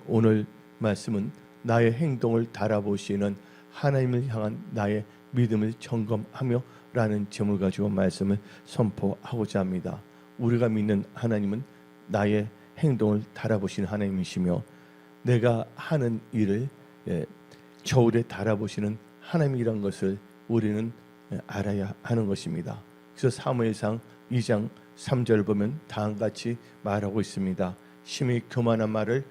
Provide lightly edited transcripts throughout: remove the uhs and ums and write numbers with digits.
오늘 말씀은 나의 행동을 달아보시는 하나님을 향한 나의 믿음을 점검하며 라는 제목을 가지고 말씀을 선포하고자 합니다. 우리가 믿는 하나님은 나의 행동을 달아보시는 하나님이시며 내가 하는 일을 저울에 달아보시는 하나님이란 것을 우리는 알아야 하는 것입니다. 그래서 사무엘상 2장 3절 보면 다음과 같이 말하고 있습니다. 심히 교만한 말을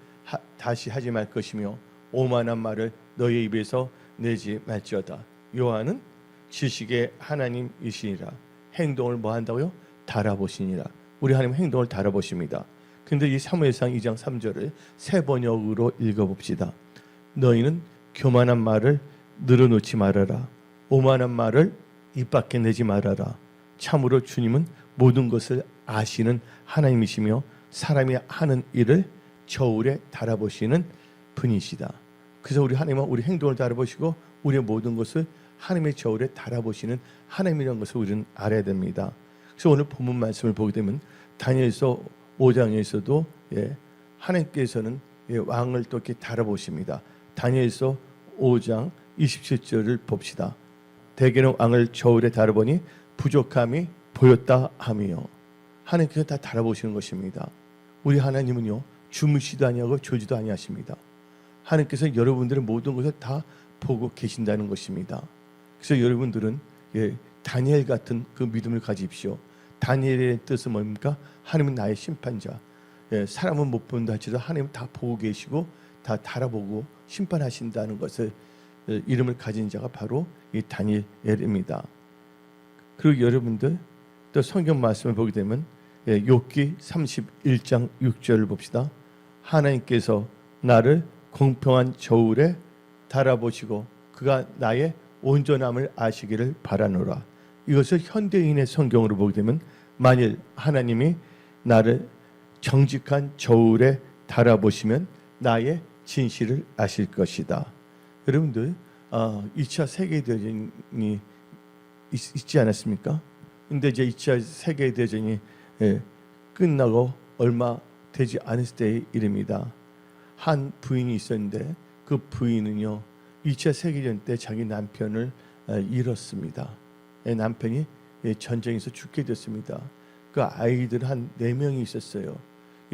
다시 하지 말 것이며 오만한 말을 너의 입에서 내지 말지어다. 여호와는 지식의 하나님이시니라. 행동을 뭐 한다고요? 달아보시니라. 우리 하나님 행동을 달아보십니다. 근데 이 사무엘상 2장 3절을 새 번역으로 읽어봅시다. 너희는 교만한 말을 늘어놓지 말아라. 오만한 말을 입 밖에 내지 말아라. 참으로 주님은 모든 것을 아시는 하나님이시며 사람이 하는 일을 저울에 달아보시는 분이시다. 그래서 우리 하나님은 우리 행동을 달아보시고 우리의 모든 것을 하나님의 저울에 달아보시는 하나님이라는 것을 우리는 알아야 됩니다. 그래서 오늘 본문 말씀을 보게 되면 다니엘서 5장에서도 하나님께서는 왕을 또 이렇게 달아보십니다. 다니엘서 5장 27절을 봅시다. 대개는 왕을 저울에 달아보니 부족함이 보였다 하며 하나님께서 다 달아보시는 것입니다. 우리 하나님은요 주무시도 아니하고 조지도 아니하십니다. 하나님께서 여러분들의 모든 것을 다 보고 계신다는 것입니다. 그래서 여러분들은 다니엘 같은 그 믿음을 가지십시오. 다니엘의 뜻은 뭡니까? 하나님은 나의 심판자. 사람은 못 본다 할지라도 하나님은 다 보고 계시고 다 달아보고 심판하신다는 것을 이름을 가진 자가 바로 이 다니엘입니다. 그리고 여러분들 또 성경 말씀을 보게 되면 욥기 31장 6절을 봅시다. 하나님께서 나를 공평한 저울에 달아보시고 그가 나의 온전함을 아시기를 바라노라. 이것을 현대인의 성경으로 보게 되면 만일 하나님이 나를 정직한 저울에 달아보시면 나의 진실을 아실 것이다. 여러분들 2차 세계대전이 있지 않았습니까? 근데 이제 2차 세계대전이 끝나고 얼마 되지 않았을 때의 일입니다. 한 부인이 있었는데 그 부인은요 2차 세계대전 때 자기 남편을 잃었습니다. 남편이 전쟁에서 죽게 됐습니다. 그 아이들 한 4명이 있었어요.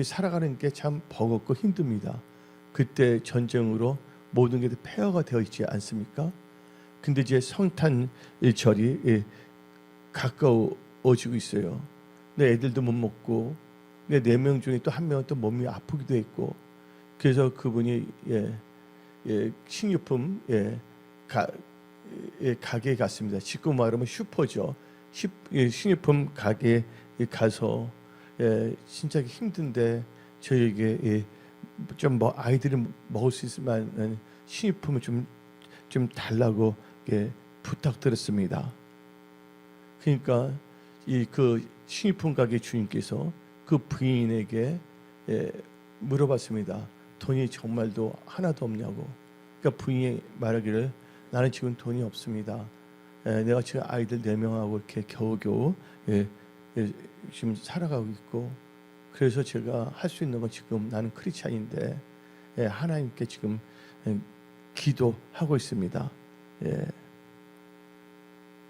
살아가는 게 참 버겁고 힘듭니다. 그때 전쟁으로 모든 게 폐허가 되어 있지 않습니까? 근데 이제 성탄절이 가까워지고 있어요. 근데 애들도 못 먹고, 근데 4명 중에 또 1명은 또 몸이 아프기도 했고, 그래서 그분이 식료품 가게에 갔습니다. 지금 말하면 슈퍼죠. 식료품 가게에 가서 진짜 힘든데 저에게 좀 뭐 아이들이 먹을 수 있을 만한 식료품을 좀 달라고 부탁드렸습니다. 그러니까 그 식료품 가게 주인께서 그 부인에게 물어봤습니다. 돈이 정말도 하나도 없냐고. 그러니까 부인이 말하기를 나는 지금 돈이 없습니다. 내가 지금 아이들 4명하고 이렇게 겨우겨우 지금 살아가고 있고 그래서 제가 할 수 있는 건 지금 나는 크리스찬인데 하나님께 지금 기도하고 있습니다.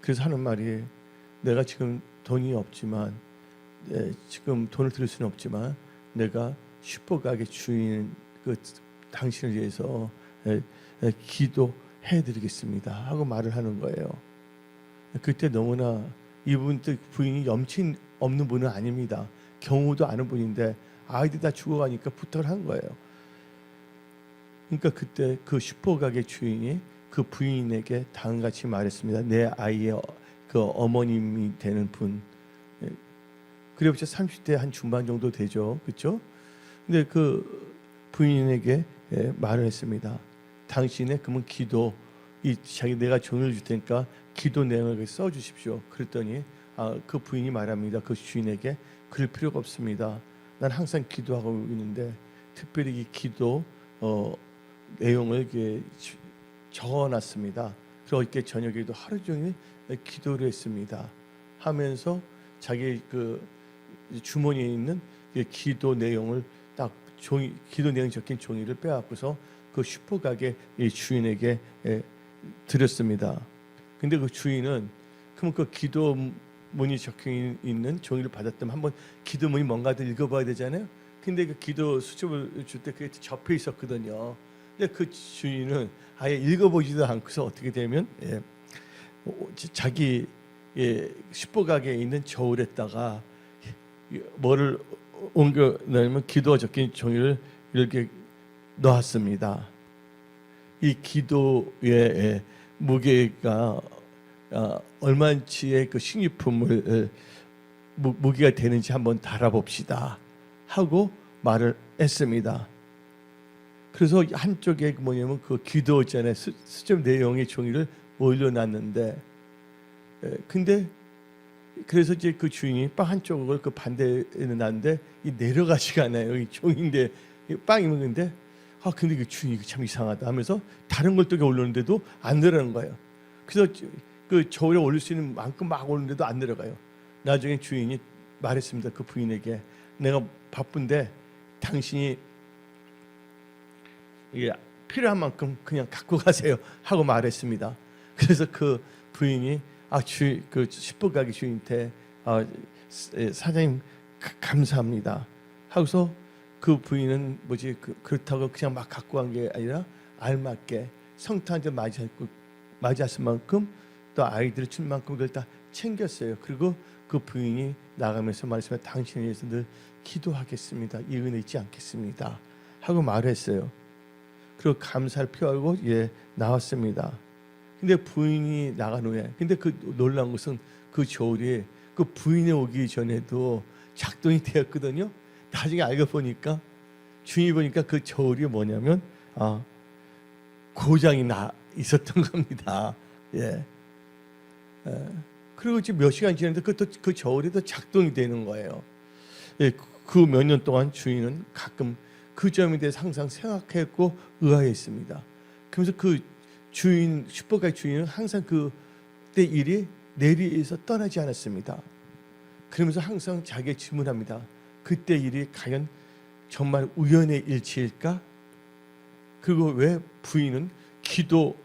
그래서 하는 말이 내가 지금 돈이 없지만 지금 돈을 드릴 수는 없지만 내가 슈퍼가게 주인 그 당신을 위해서 기도해드리겠습니다 하고 말을 하는 거예요. 그때 너무나 이분 부인이 염친 없는 분은 아닙니다. 경우도 아는 분인데 아이들 다 죽어가니까 부탁을 한 거예요. 그러니까 그때 그 슈퍼가게 주인이 그 부인에게 다음같이 말했습니다. 내 아이의 그 어머님이 되는 분, 그리고 30대 한 중반 정도 되죠, 그렇죠? 근데 그 부인에게 말을 했습니다. 당신의 그러면 기도, 자기 내가 돈을 줄 테니까 기도 내용을 써 주십시오. 그랬더니 그 부인이 말합니다. 그 주인에게 그럴 필요가 없습니다. 난 항상 기도하고 있는데 특별히 이 기도 내용을 이렇게 적어놨습니다. 그래서 이렇게 저녁에도 하루 종일 기도를 했습니다. 하면서 자기 그 주머니에 있는 기도 내용을 딱 종이 기도 내용이 적힌 종이를 빼앗고서 그 슈퍼가게 이 주인에게 드렸습니다. 근데 그 주인은 그럼 그 기도문이 적혀 있는 종이를 받았다면 한번 기도문이 뭔가를 읽어봐야 되잖아요. 근데 그 기도 수첩을 줄 때 그게 접혀 있었거든요. 근데 그 주인은 아예 읽어보지도 않고서 어떻게 되면 자기 슈퍼가게에 있는 저울에다가 뭐를 옮겨 넣으면 기도가 적힌 종이를 이렇게 놓았습니다. 이 기도의 무게가 얼마치의 그 식료품을 무게가 되는지 한번 달아봅시다 하고 말을 했습니다. 그래서 한쪽에 뭐냐면 그 기도 전에 수첩 내용의 종이를 올려놨는데, 근데 그래서 이제 그 주인이 빵 한쪽을 그 반대에는 놨는데 이 내려가지가 않아요. 이 종인데 빵이면 근데 근데 그 주인이 참 이상하다 하면서 다른 걸 또 올렸는데도 안 내려가는 거예요. 그래서 그 저울에 올릴 수 있는 만큼 막 올렸는데도 안 내려가요. 나중에 주인이 말했습니다. 그 부인에게 내가 바쁜데 당신이 필요한 만큼 그냥 갖고 가세요 하고 말했습니다. 그래서 그 부인이 그 슈퍼가게 주인한테 사장님 감사합니다 하고서 그 부인은 그렇다고 그냥 막 갖고 간 게 아니라 알맞게 성탄절 맞이했을 만큼 또 아이들을 줄 만큼 그걸 다 챙겼어요. 그리고 그 부인이 나가면서 말했습니다. 당신을 위해서 늘 기도하겠습니다. 이 은혜 잊지 않겠습니다 하고 말했어요. 그리고 감사를 표하고 나왔습니다. 근데 부인이 나간 후에, 근데 그 놀라운 것은 그 저울이 그 부인이 오기 전에도 작동이 되었거든요. 나중에 알고 보니까 주인이 보니까 그 저울이 뭐냐면 고장이 나 있었던 겁니다. 그리고 지금 몇 시간 지났는데 그 저울이 또 작동이 되는 거예요. 그 몇 년 동안 주인은 가끔 그 점에 대해서 항상 생각했고 의아했습니다. 그러면서 그 주인, 슈퍼가게 주인은 항상 그때 일이 내리에서 떠나지 않았습니다. 그러면서 항상 자기에게 질문합니다. 그때 일이 과연 정말 우연의 일치일까? 그리고 왜 부인은 기도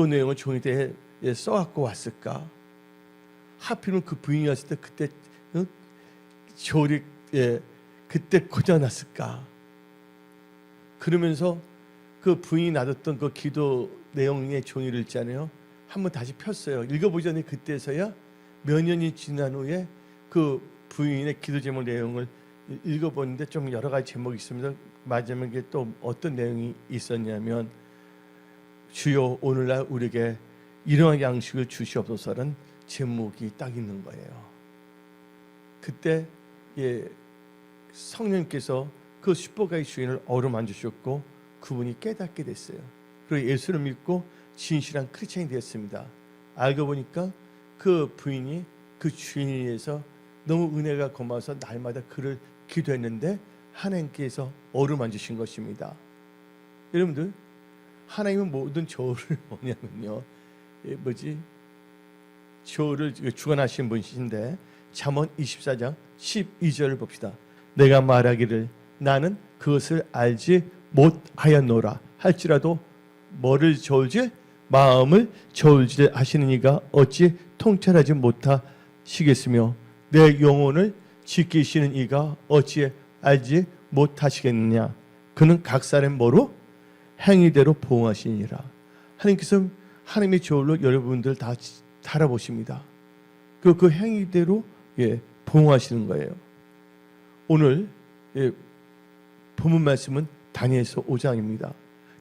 내용을 종이에 써갖고 왔을까? 하필이면 그 부인이 왔을 때 그때 저울이 그때 고장났을까? 그러면서 그 부인이 놔뒀던 그 기도 내용의 종이를 있잖아요. 한번 다시 폈어요. 읽어보자니 그때서야 몇 년이 지난 후에 그 부인의 기도 제목 내용을 읽어보는데 좀 여러 가지 제목이 있습니다. 마지막에 또 어떤 내용이 있었냐면 주여 오늘날 우리에게 이러한 양식을 주시옵소서라는 제목이 딱 있는 거예요. 그때 성령께서 그 슈퍼가게 주인을 어루만져 주셨고 그분이 깨닫게 됐어요. 그리고 예수를 믿고 진실한 크리스천이 되었습니다. 알고 보니까 그 부인이 그 주인에 의해서 너무 은혜가 고마워서 날마다 그를 기도했는데 하나님께서 어루만지신 것입니다. 여러분들 하나님은 모든 저울을 뭐냐면요, 저울을 주관하신 분이신데 잠언 24장 12절을 봅시다. 내가 말하기를 나는 그것을 알지 못하였노라 할지라도 뭐를 저울질? 마음을 저울질 하시는 이가 어찌 통찰하지 못하시겠으며 내 영혼을 지키시는 이가 어찌 알지 못하시겠느냐. 그는 각 사람 뭐로? 행위대로 보응하시니라. 하나님께서 하나님의 저울로 여러분들 다 달아보십니다. 그 행위대로 보응하시는 거예요. 오늘 본문 말씀은 다니엘서 5장입니다.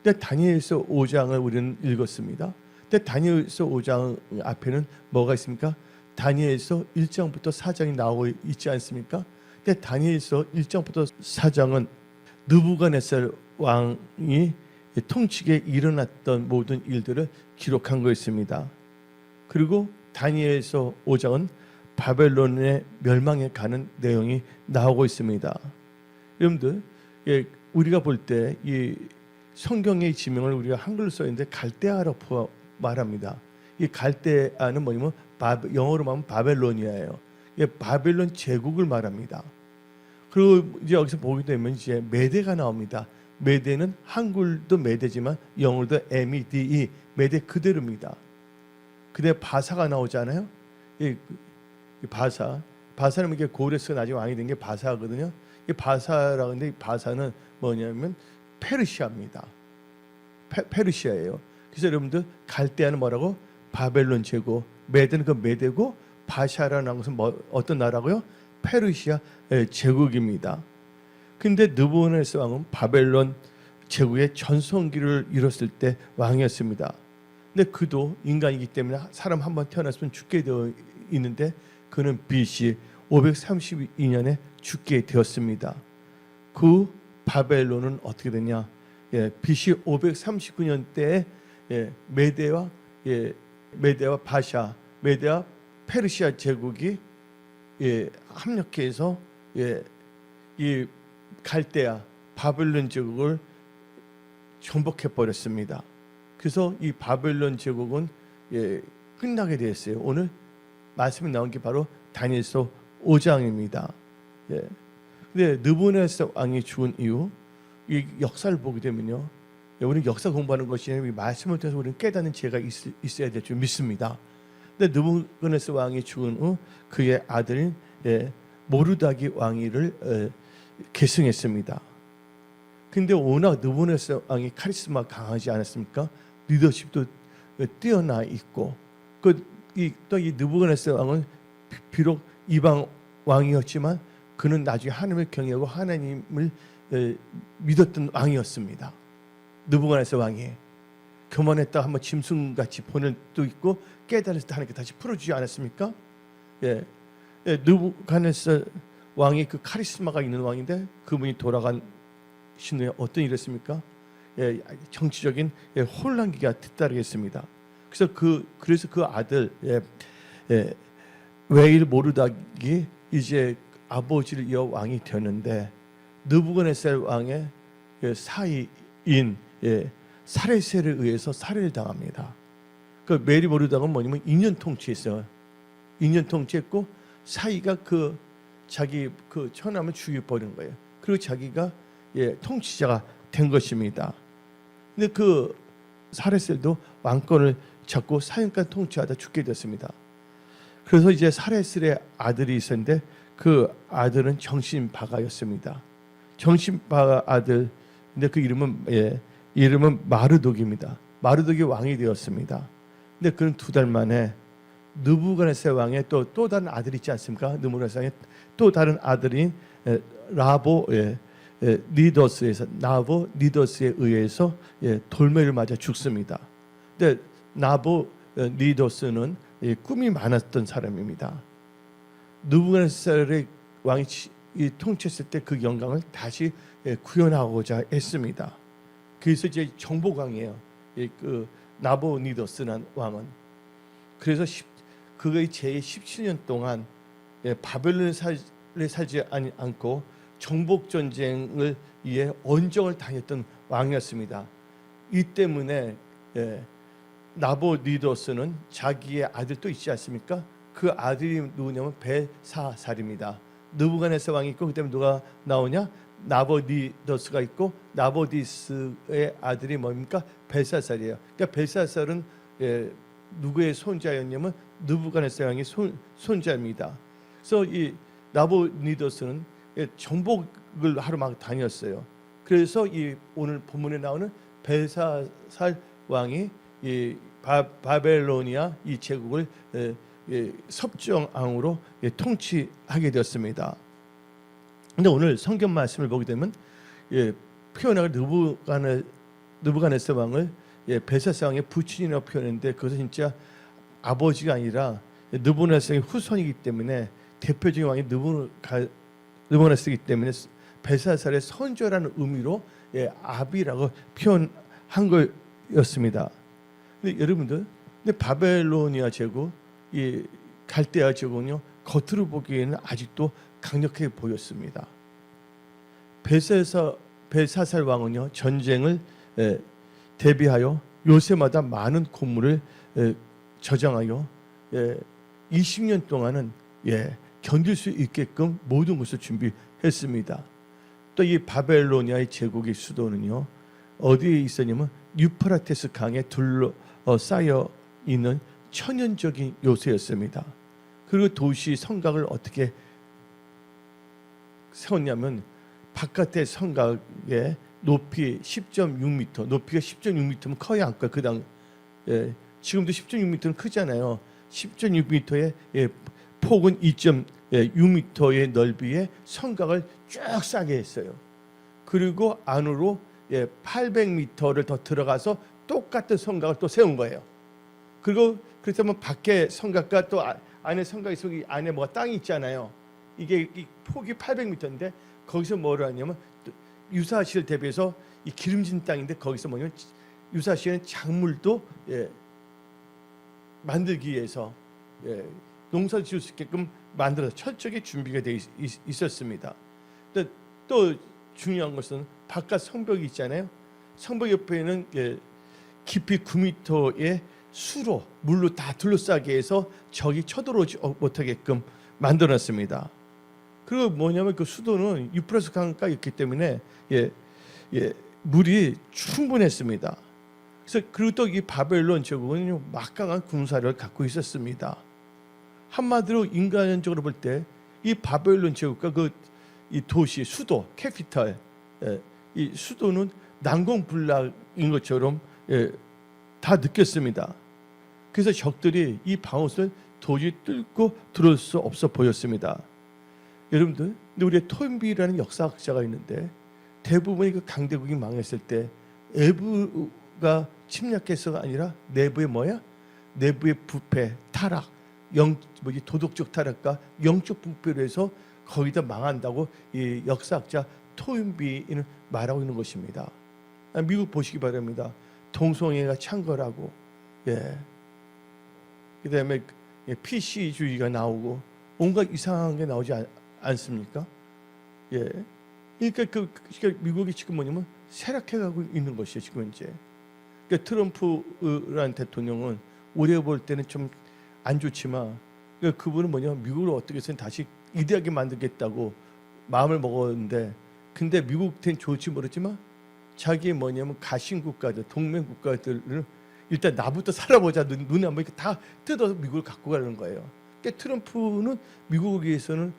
근데 다니엘서 5장을 우리는 읽었습니다. 근데 다니엘서 5장 앞에는 뭐가 있습니까? 다니엘서 1장부터 4장이 나오고 있지 않습니까? 근데 다니엘서 1장부터 4장은 느부갓네살 왕이 통치기에 일어났던 모든 일들을 기록한 거였습니다. 그리고 다니엘서 5장은 바벨론의 멸망에 가는 내용이 나오고 있습니다. 여러분들, 우리가 볼 때 이 성경의 지명을 우리가 한글로 써 있는데 갈대아라고 말합니다. 이 갈대아는 뭐냐면 영어로 말하면 바벨로니아예요. 바벨론 제국을 말합니다. 그리고 이제 여기서 보게 되면 이제 메대가 나옵니다. 메대는 한글도 메대지만 영어도 MEDE 메대 그대로입니다. 그다음에 바사가 나오잖아요. 이 바사는 이게 고레스가 나중에 왕이 된 게 바사거든요. 이 바사라고 하는데 이 바사는 뭐냐면 페르시아입니다. 페르시아예요. 그래서 여러분들 갈대아는 뭐라고? 바벨론 제국. 메대는 그 메대고 바샤라는 것은 어떤 나라고요? 페르시아 제국입니다. 근데 느부갓네살 왕은 바벨론 제국의 전성기를 이뤘을 때 왕이었습니다. 근데 그도 인간이기 때문에 사람 한 번 태어났으면 죽게 되어 있는데 그는 BC 532년에 죽게 되었습니다. 그 바벨론은 어떻게 되냐? BC 539년 때에 메대와 바샤, 메대와 페르시아 제국이 합력해서 이 갈대아 바벨론 제국을 정복해 버렸습니다. 그래서 이 바벨론 제국은 끝나게 되었어요. 오늘 말씀이 나온 게 바로 다니엘서 5장입니다. 근데 느부갓네살 왕이 죽은 이후 이 역사를 보게 되면요, 우리는 역사 공부하는 것이 말씀을 통해서 우리는 깨닫는 지혜가 있어야 될 줄 믿습니다. 근데 느부갓네살 왕이 죽은 후 그의 아들인 모르다기 왕위를 계승했습니다. 근데 워낙 느부갓네살 왕이 카리스마 강하지 않았습니까? 리더십도 뛰어나 있고 또 이 느부갓네살 왕은 비록 이방 왕이었지만 그는 나중에 하나님을 경외하고 하나님을 믿었던 왕이었습니다. 느부갓네살 왕이 교만했다 한번 짐승같이 보낼 때도 있고 깨달았을 때 하나님께 다시 풀어주지 않았습니까? 느부갓네살 왕이 그 카리스마가 있는 왕인데 그분이 돌아간 후에 어떤 일이 있습니까? 정치적인 혼란기가 뒤따르겠습니다. 그래서 그 아들 웨일 모르닥이 이제 아버지를 이어 왕이 되는데 느부갓네살 왕의 사이인 사레셀에 의해서 살해를 당합니다. 그 메리 모르닥은 뭐냐면 2년 통치했어요. 2년 통치했고 사이가 자기 처남을 죽여버린 거예요. 그리고 자기가 통치자가 된 것입니다. 근데 그 사레셀도 왕권을 잡고 4년간 통치하다 죽게 됐습니다. 그래서 이제 사레셀의 아들이 있었는데 그 아들은 정신바가였습니다. 정신바가 아들, 근데 그 이름은 마르독입니다. 마르독이 왕이 되었습니다. 근데 그는 2달 만에 느부갓네살 왕의 또 다른 아들이 있지 않습니까? 느부갓네살 왕의 또 다른 아들인 나보 니더스에 의해서 돌매를 맞아 죽습니다. 근데 나보 니더스는 꿈이 많았던 사람입니다. 느부갓네살의 왕이 통치했을 때 그 영광을 다시 구현하고자 했습니다. 그래서 이제 정복왕이에요. 그 나보니더스라는 왕은. 그래서 그의 제 17년 동안 바벨론에 살지 않고 정복 전쟁을 위해 언정을 다녔던 왕이었습니다. 이 때문에 나보니더스는 자기의 아들도 있지 않습니까? 그 아들이 누구냐면 벨사살입니다. 느부갓네살 왕이 있고 그다음에 누가 나오냐? 나보니더스가 있고 나보니더스의 아들이 뭡니까? 벨사살이에요. 그러니까 벨사살은 누구의 손자였냐면 느부갓네살 왕의 손자입니다. 그래서 이 나보니더스는 정복을 하러 막 다녔어요. 그래서 이 오늘 본문에 나오는 벨사살 왕이 이 바벨로니아 이 제국을 섭정왕으로 통치하게 되었습니다. 근데 오늘 성경 말씀을 보게 되면 표현하고 느부갓네살 왕을 벨사살 왕의 부친이라고 표현했는데 그것은 진짜 아버지가 아니라 느부갓네살의 후손이기 때문에 대표적인 왕이 느부갓네살이기 때문에 벨사살의 선조라는 의미로 아비라고 표현한 거였습니다. 근데 여러분들, 근데 바벨로니아 제국, 이 갈대아 제국은요 겉으로 보기에는 아직도 강력하게 보였습니다. 벨사살 왕은요 전쟁을 대비하여 요새마다 많은 곡물을 저장하여 20년 동안은 견딜 수 있게끔 모든 것을 준비해 했습니다. 또 이 바벨로니아의 제국의 수도는요, 어디에 있었냐면 유프라테스 강에 둘러싸여 있는 천연적인 요새였습니다. 그리고 도시 성곽을 어떻게 세웠냐면 바깥의 성곽의 높이 10.6m, 높이가 10.6m면 커야 않을까. 그 당 지금도 10.6m는 크잖아요. 10.6m의 폭은 2.6m의 넓이의 성곽을 쭉 싸게 했어요. 그리고 안으로 800m를 더 들어가서 똑같은 성곽을 또 세운 거예요. 그리고 그렇다면 밖에 성곽과 또 안에 성곽이 속이 안에 뭐가 땅이 있잖아요. 이게 이 폭이 800m인데 거기서 뭐를 하냐면 유사시를 대비해서 이 기름진 땅인데 거기서 뭐냐면 유사시에는 작물도 만들기 위해서 농사를 지을 수 있게끔 만들어서 철저하게 준비가 되어 있었습니다. 또 중요한 것은 바깥 성벽이 있잖아요. 성벽 옆에는 깊이 9m의 수로 물로 다 둘러싸게 해서 적이 쳐들어오지 못하게끔 만들어놨습니다. 그리고 뭐냐면 그 수도는 유프라tes 강가에 있기 때문에 물이 충분했습니다. 그래서 그리고 또 이 바벨론 제국은 막강한 군사력을 갖고 있었습니다. 한마디로 인간적으로 볼 때 이 바벨론 제국과 이 도시 수도 캐피탈 이 수도는 난공불락인 것처럼 다 느꼈습니다. 그래서 적들이 이 방어선을 도저히 뚫고 들어올 수 없어 보였습니다. 여러분들, 근데 우리의 토인비라는 역사학자가 있는데 대부분의 그 강대국이 망했을 때 외부가 침략해서가 아니라 내부의 내부의 부패, 타락, 도덕적 타락과 영적 부패로 해서 거기다 망한다고 이 역사학자 토인비는 말하고 있는 것입니다. 미국 보시기 바랍니다. 동성애가 창궐하고, 그다음에 PC주의가 나오고 온갖 이상한 게 나오지 않습니까? 그러니까 미국이 지금 뭐냐면 쇠락해가고 있는 것이에요. 지금 현재. 그러니까 트럼프라는 대통령은 우리가 볼 때는 좀 안 좋지만 그분은 뭐냐면 미국을 어떻게 해서든 다시 위대하게 만들겠다고 마음을 먹었는데, 근데 미국한테는 좋을지 모르지만 자기 뭐냐면 가신 국가들, 동맹 국가들을 일단 나부터 살아보자 눈에 한번 다 뜯어서 미국을 갖고 가는 거예요. 그러니까 트럼프는 미국에 위해서는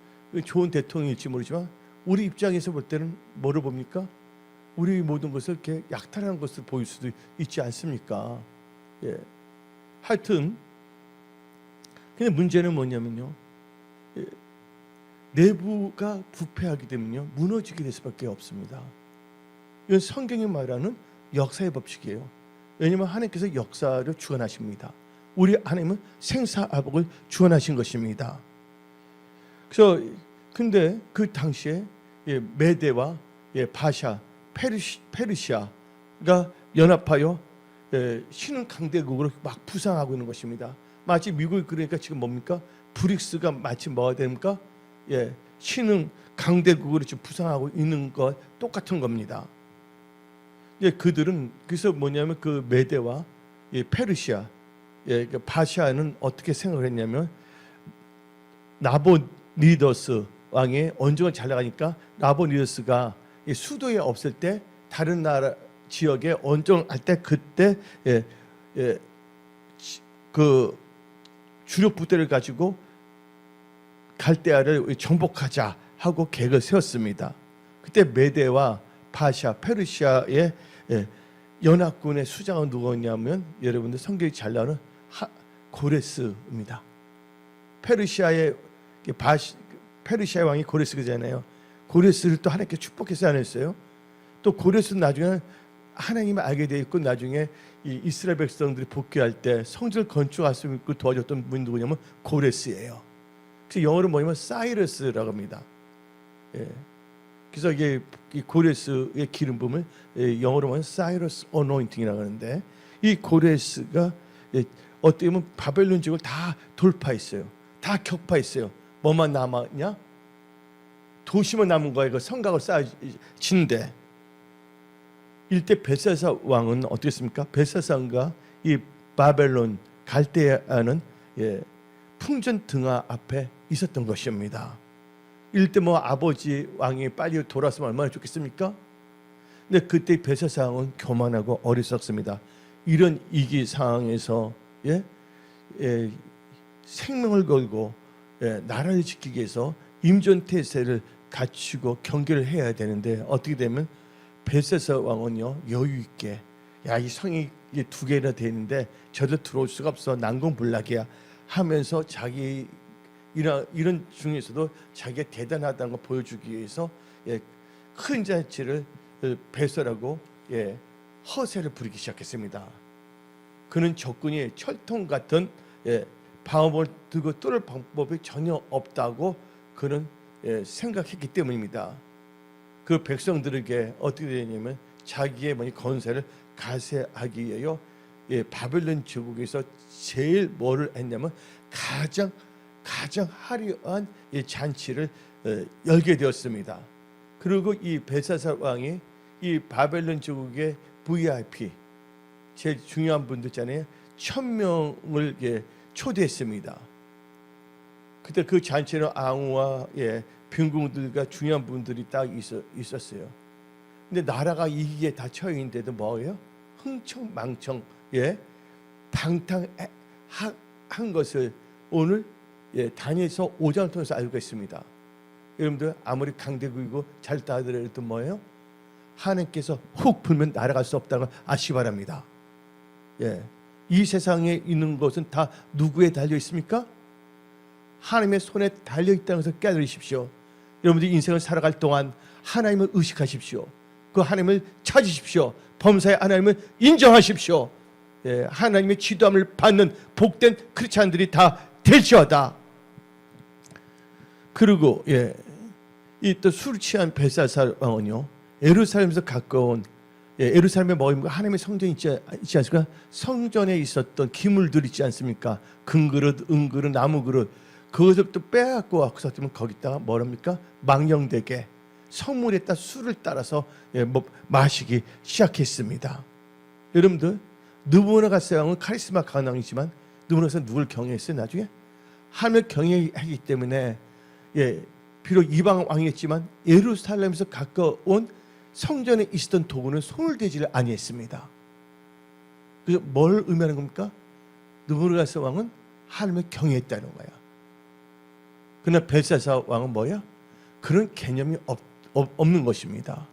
좋은 대통령일지 모르지만 우리 입장에서 볼 때는 뭐를 봅니까? 우리 모든 것을 이렇게 약탈하는 것을 보일 수도 있지 않습니까? 하여튼 근데 문제는 뭐냐면요, 내부가 부패하게 되면요 무너지게 될 수밖에 없습니다. 이건 성경이 말하는 역사의 법칙이에요. 왜냐하면 하나님께서 역사를 주관하십니다. 우리 하나님은 생사화복을 주관하신 것입니다. 그래서 근데 그 당시에 메대와 바샤, 페르시아가 연합하여 신흥 강대국으로 막 부상하고 있는 것입니다. 마치 미국이 그러니까 지금 뭡니까? 브릭스가 마치 뭐가 됩니까? 신흥 강대국으로 지금 부상하고 있는 것 똑같은 겁니다. 그들은 그래서 뭐냐면 그 메대와 페르시아, 바샤는 어떻게 생각을 했냐면 나보니더스 왕의 언정을 잘 나가니까 나보니더스가 수도에 없을 때 다른 나라 지역에 언정할 때 그때 그 주력 부대를 가지고 갈대아를 정복하자 하고 계획을 세웠습니다. 그때 메대와 바샤, 페르시아의 연합군의 수장은 누구였냐면 여러분들 성경이 잘 나오는 고레스입니다. 페르시아의 왕이 고레스잖아요. 고레스를 또 하나님께 축복해서 안 했어요. 또 고레스는 나중에 하나님을 알게 돼 있고 나중에 이 이스라엘 백성들이 복귀할 때 성전을 건축할 수 있고 도와줬던 분이 누구냐면 고레스예요. 그래서 영어로 뭐냐면 사이러스라고 합니다. 그래서 이게 이 고레스의 기름 부음을 영어로 하면 사이러스 어노인팅이라고 하는데, 이 고레스가 어떻게 보면 바벨론 지역을 다 돌파했어요. 다 격파했어요. 뭐만 남았냐? 도시만 남은 거예요. 그 성곽을 쌓아지는데 일대 벨사사 왕은 어떻게 했습니까? 벨사사가 이 바벨론 갈대아는 풍전 등화 앞에 있었던 것입니다. 이럴 때 뭐 아버지 왕이 빨리 돌아왔으면 얼마나 좋겠습니까? 근데 그때 벨사살 왕은 교만하고 어리석습니다. 이런 위기 상황에서 생명을 걸고 나라를 지키기 위해서 임전태세를 갖추고 경계를 해야 되는데 어떻게 되면 벨사살 왕은요 여유 있게 이 성이 이제 2개나 되는데 저도 들어올 수가 없어 난공불락이야 하면서 자기 이런 중에서도 자기가 대단하다는 걸 보여주기 위해서 큰 잔치를 배설하고 허세를 부리기 시작했습니다. 그는 적군이 철통 같은 방어를 들고 뚫을 방법이 전혀 없다고 그는 생각했기 때문입니다. 그 백성들에게 어떻게 되냐면 자기의 건세를 가세하기 위하여 바벨론 제국에서 제일 뭐를 했냐면 가장 화려한 잔치를 열게 되었습니다. 그리고 이 벨사살 왕이 이 바벨론 제국의 VIP 제일 중요한 분들 있잖아요. 1000명을 초대했습니다. 그때 그 잔치는 왕후와 병궁들과 중요한 분들이 딱 있었어요. 근데 나라가 이기에 다 처해 있는데도 뭐예요? 흥청망청 방탕한 것을 오늘 다니엘서 5장을 통해서 알고 있습니다. 여러분들 아무리 강대국이고 잘 따르더라도 뭐예요? 하나님께서 훅 불면 날아갈 수 없다는 걸 아시기 바랍니다. 이 세상에 있는 것은 다 누구에 달려 있습니까? 하나님의 손에 달려 있다는 것을 깨달으십시오. 여러분들이 인생을 살아갈 동안 하나님을 의식하십시오. 그 하나님을 찾으십시오. 범사의 하나님을 인정하십시오. 하나님의 지도함을 받는 복된 크리스찬들이 다 될지어다. 그리고 이 또 술 취한 벨사살 왕은요 예루살렘에서 가까운 예루살렘에 뭐입니까? 하나님의 성전이 있지 않습니까? 성전에 있었던 기물들 있지 않습니까? 금그릇, 은그릇, 나무그릇 그것을 또 빼앗고 와서 거기다가 뭐랍니까? 망령되게 성물에다 술을 따라서 마시기 시작했습니다. 여러분들 느부갓네살 왕은 카리스마 강한 왕이지만 느부갓네살은 누굴 경외했어요? 나중에 하나님을 경외하기 때문에 비록 이방 왕이었지만 예루살렘에서 가까운 성전에 있었던 도구는 손을 대지를 아니했습니다. 그래서 뭘 의미하는 겁니까? 느부갓네살 왕은 하나님을 경외했다는 거야. 그러나 벨사살 왕은 뭐야? 그런 개념이 없는 것입니다.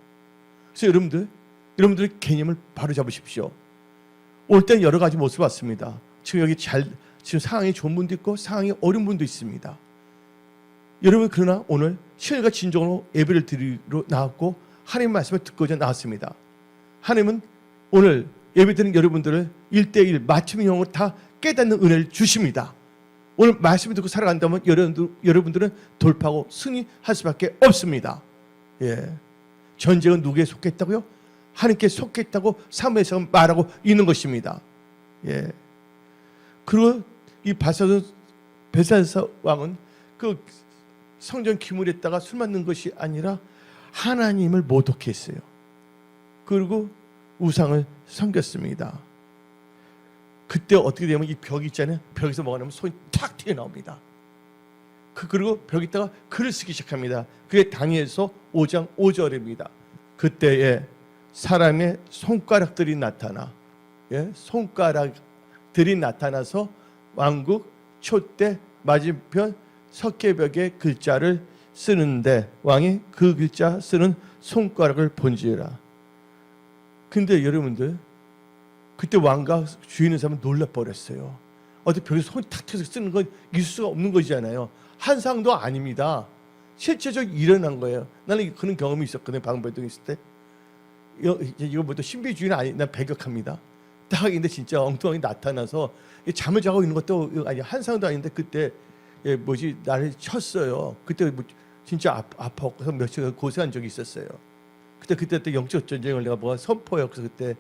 그래서 여러분들 개념을 바로 잡으십시오. 올 때는 여러 가지 모습을 봤습니다. 지금 여기 지금 상황이 좋은 분도 있고 상황이 어려운 분도 있습니다. 여러분 그러나 오늘 신과 진정으로 예배를 드리러 나왔고 하나님의 말씀을 듣고자 나왔습니다. 하나님은 오늘 예배드리는 여러분들을 1:1 맞춤형으로 다 깨닫는 은혜를 주십니다. 오늘 말씀을 듣고 살아간다면 여러분들은 돌파하고 승리할 수밖에 없습니다. 전쟁은 누구에 속했다고요? 하나님께 속했다고 사무엘서는 말하고 있는 것입니다. 그리고 이 벨사살 왕은 그 성전 기물에다가 술 맞는 것이 아니라 하나님을 모독했어요. 그리고 우상을 섬겼습니다. 그때 어떻게 되면 이 벽 있잖아요. 벽에서 뭐가 나면 손이 탁 튀어나옵니다. 그리고 벽에다가 글을 쓰기 시작합니다. 그게 다니엘서 5장 5절입니다. 그때에 사람의 손가락들이 나타나서 왕국 촛대 맞은편 석계벽에 글자를 쓰는데 왕이 그 글자 쓰는 손가락을 본지라. 근데 여러분들 그때 왕과 주인의 사람은 놀라버렸어요. 어떻게 벽에서 손이 탁 튀어서 쓰는 건 있을 수가 없는 거잖아요. 한상도 아닙니다. 실제적으로 일어난 거예요. 나는 그런 경험이 있었거든요. 방배동에 있을 때. 이거 뭐또 신비주의는 아니, 난 배격합니다. 딱 근데 진짜 엉뚱하게 나타나서 잠을 자고 있는 것도 아니 한상도 아닌데 그때 나를 쳤어요. 그때 진짜 아파서 며칠 고생한 적이 있었어요. 그때 또 영적 전쟁을 내가 선포요. 그래서 그때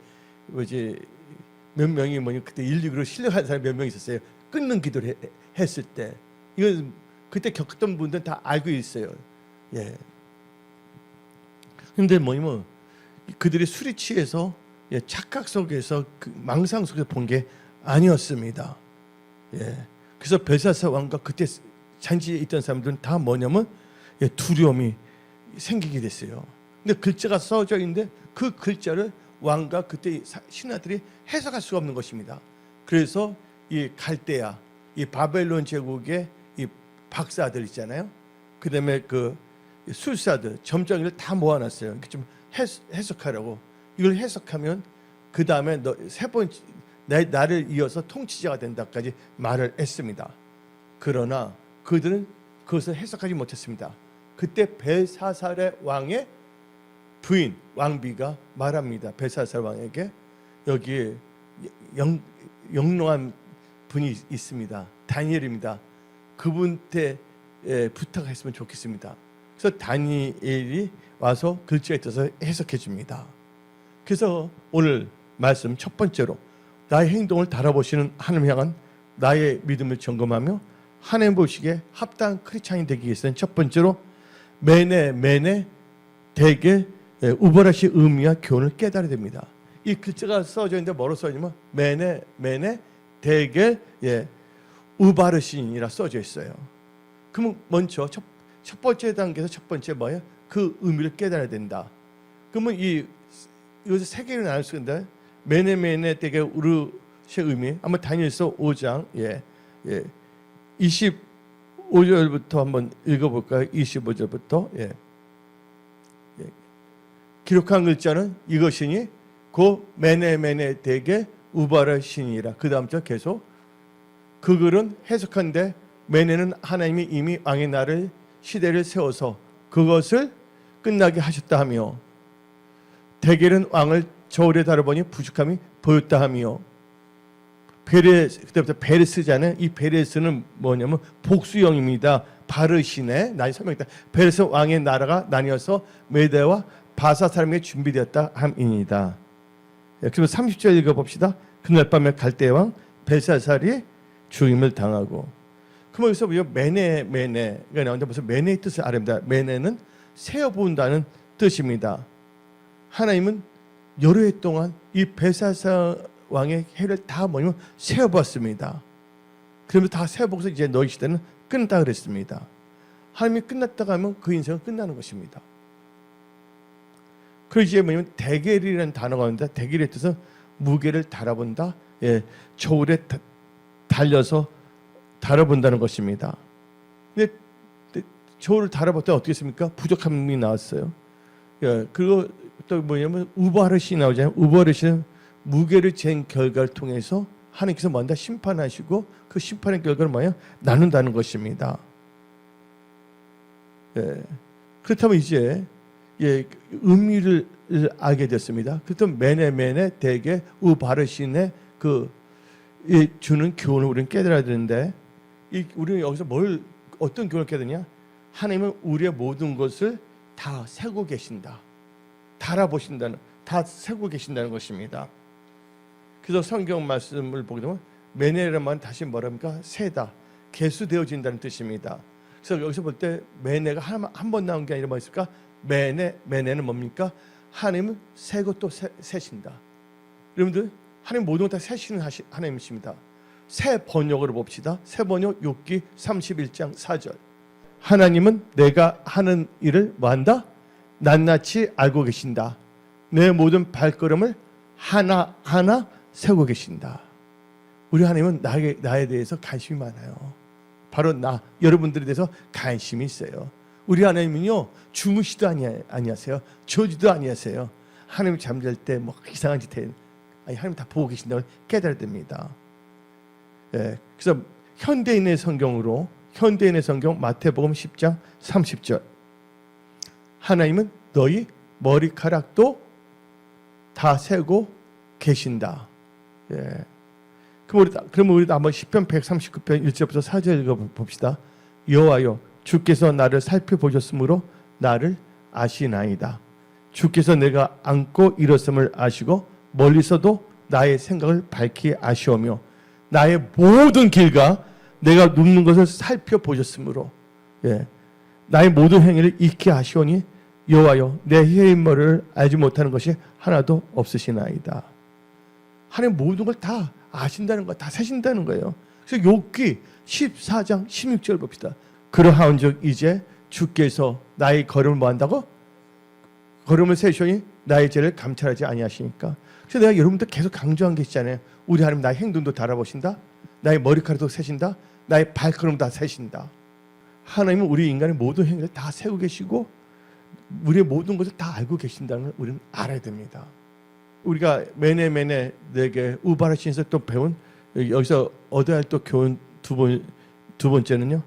몇 명이 그때 119로 실려간 사람이 몇 명 있었어요. 끊는 기도를 했을 때. 이건 그때 겪었던 분들은 다 알고 있어요. 근데 그들이 술이 취해서 착각 속에서 그 망상 속에서 본 게 아니었습니다. 그래서 벨사살 왕과 그때 잔치에 있던 사람들은 다 뭐냐면 두려움이 생기게 됐어요. 근데 글자가 써져 있는데 그 글자를 왕과 그때 신하들이 해석할 수가 없는 것입니다. 그래서 이 갈대아, 이 바벨론 제국의 이 박사들 있잖아요. 그다음에 그 술사들, 점장이를 다 모아놨어요. 이렇게 좀 해석하라고. 이걸 해석하면 그 다음에 너 세 번 나를 이어서 통치자가 된다까지 말을 했습니다. 그러나 그들은 그것을 해석하지 못했습니다. 그때 벨사살의 왕의 부인 왕비가 말합니다. 벨사살 왕에게 여기에 영롱한 분이 있습니다. 다니엘입니다. 그분한테 부탁했으면 좋겠습니다. 그래서 다니엘이 와서 글자에 떠서 해석해 줍니다. 그래서 오늘 말씀 첫 번째로 나의 행동을 달아보시는 하나님 향한 나의 믿음을 점검하며 하나님 보시기에 합당한 크리스찬이 되기 위해서는 첫 번째로 매네 대개 우월하신 의미와 교훈을 깨달아야 됩니다. 이 글자가 써져 있는데 뭐로 써 있냐면 매네 대개 우바르신이라 써져 있어요. 그러면 먼저 첫 번째 단계에서 첫 번째 뭐예요? 그 의미를 깨달아야 된다. 그러면 이것을 세 개로 나눌 수 있는데 매네 대개 우르의 의미 한번 다니엘서 5장 25절부터 한번 읽어볼까요? 25절부터 기록한 글자는 이것이니 고 매네 대개 우바르신이라. 그 다음 절 계속 그 글은 해석한데 매네는 하나님이 이미 왕의 날을 시대를 세워서 그것을 끝나게 하셨다 하며 대개는 왕을 저울에 다뤄보니 부족함이 보였다 하며 그때부터 베레스자는 이 베레스는 뭐냐면 복수형입니다. 바르신의 나이 설명했다. 베레스 왕의 나라가 나뉘어서 메대와 바사 사람에게 준비되었다 함이니이다. 그럼 30절 읽어봅시다. 그날 밤에 갈대 왕 벨사살이 죽임을 당하고. 그럼 여기서 매네가 나오는데 무슨 매네의 뜻을 알아야 매네는 세어본다는 뜻입니다. 하나님은 여러 해 동안 이 벨사살 왕의 해를 다 뭐냐면 세어봤습니다. 그러면서 다 세어보고서 이제 너희 시대는 끝났다 그랬습니다. 하나님이 끝났다고 하면 그 인생은 끝나는 것입니다. 그리고 이제 뭐냐면 대겔이라는 단어가 있는데 대겔의 뜻은 무게를 달아본다. 저울에 달려서 달아본다는 것입니다. 근데 저울을 달아봤더니 어떻게 했습니까? 부족함이 나왔어요. 그리고 또 뭐냐면 우바르시 나오잖아요. 우바르시는 무게를 잰 결과를 통해서 하나님께서 먼저 심판하시고 그 심판의 결과를 뭐예요? 나눈다는 것입니다. 그렇다면 이제 의미를 알게 됐습니다. 그렇다면 매네 대개 우바르신의 그 주는 교훈을 우리는 깨달아야 되는데 우리는 여기서 어떤 교훈을 깨달으냐? 하나님은 우리의 모든 것을 다 세고 계신다. 달아보신다는, 다 세고 계신다는 것입니다. 그래서 성경 말씀을 보게 되면 매네라는 말은 다시 뭐랍니까? 세다, 개수되어진다는 뜻입니다. 그래서 여기서 볼 때 매네가 한 번 나온 게 아니라 뭐 있을까? 매네는 뭡니까? 하나님은 세고 또 세신다. 여러분들 하나님 모든 것 다 세시는 하나님이십니다. 새 번역으로 봅시다. 새 번역 욥기 31장 4절. 하나님은 내가 하는 일을 뭐한다? 낱낱이 알고 계신다. 내 모든 발걸음을 하나하나 세우고 계신다. 우리 하나님은 나에 대해서 관심이 많아요. 바로 여러분들에 대해서 관심이 있어요. 우리 하나님은요, 주무시도 아니하세요. 저지도 아니하세요. 하나님 잠잘 때 뭐 이상한 짓 해. 하나님 다 보고 계신다고 깨달아야 됩니다. 그래서 현대인의 성경 마태복음 10장 30절. 하나님은 너희 머리카락도 다 세고 계신다. 그럼 우리도 한번 시편 139편 1절부터 4절 읽어봅시다. 여호와여, 주께서 나를 살펴보셨으므로 나를 아시나이다. 주께서 내가 앉고 일었음을 아시고 멀리서도 나의 생각을 밝히 아시오며 나의 모든 길과 내가 눕는 것을 살펴보셨으므로 나의 모든 행위를 익히 아시오니 여호와여, 내 해인머리를 알지 못하는 것이 하나도 없으시나이다. 하나님 모든 걸 다 아신다는 거, 다 세신다는 거예요. 그래서 욥기 14장 16절 봅시다. 그러하온즉 이제 주께서 나의 걸음을 뭐 한다고? 걸음을 세시오니 나의 죄를 감찰하지 아니하시니까. 그래서 내가 여러분들 계속 강조한 게 있잖아요. 우리 하나님 나의 행동도 달아보신다. 나의 머리카락도 세신다. 나의 발걸음도 다 세신다. 하나님은 우리 인간의 모든 행위를 다 세우고 계시고 우리의 모든 것을 다 알고 계신다는 걸 우리는 알아야 됩니다. 우리가 매네 내게 우바르신에서 또 배운 여기서 얻어야 할 또 교훈 두 번째는요.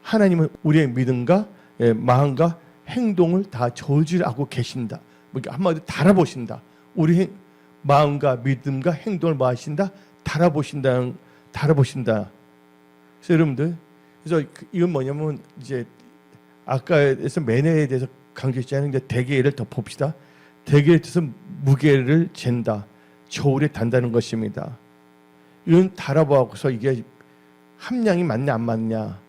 하나님은 우리의 믿음과 마음과 행동을 다 저지하고 계신다. 한마디로 달아보신다. 우리 마음과 믿음과 행동을 뭐 하신다? 달아보신다. 그래서 여러분들, 그래서 이건 뭐냐면 이제 아까에서 매네에 대해서 강조했잖아요. 근데 대개를 더 봅시다. 대개에 뜻은 무게를 잰다. 저울에 단다는 것입니다. 이건 달아보고서 이게 함량이 맞냐 안 맞냐.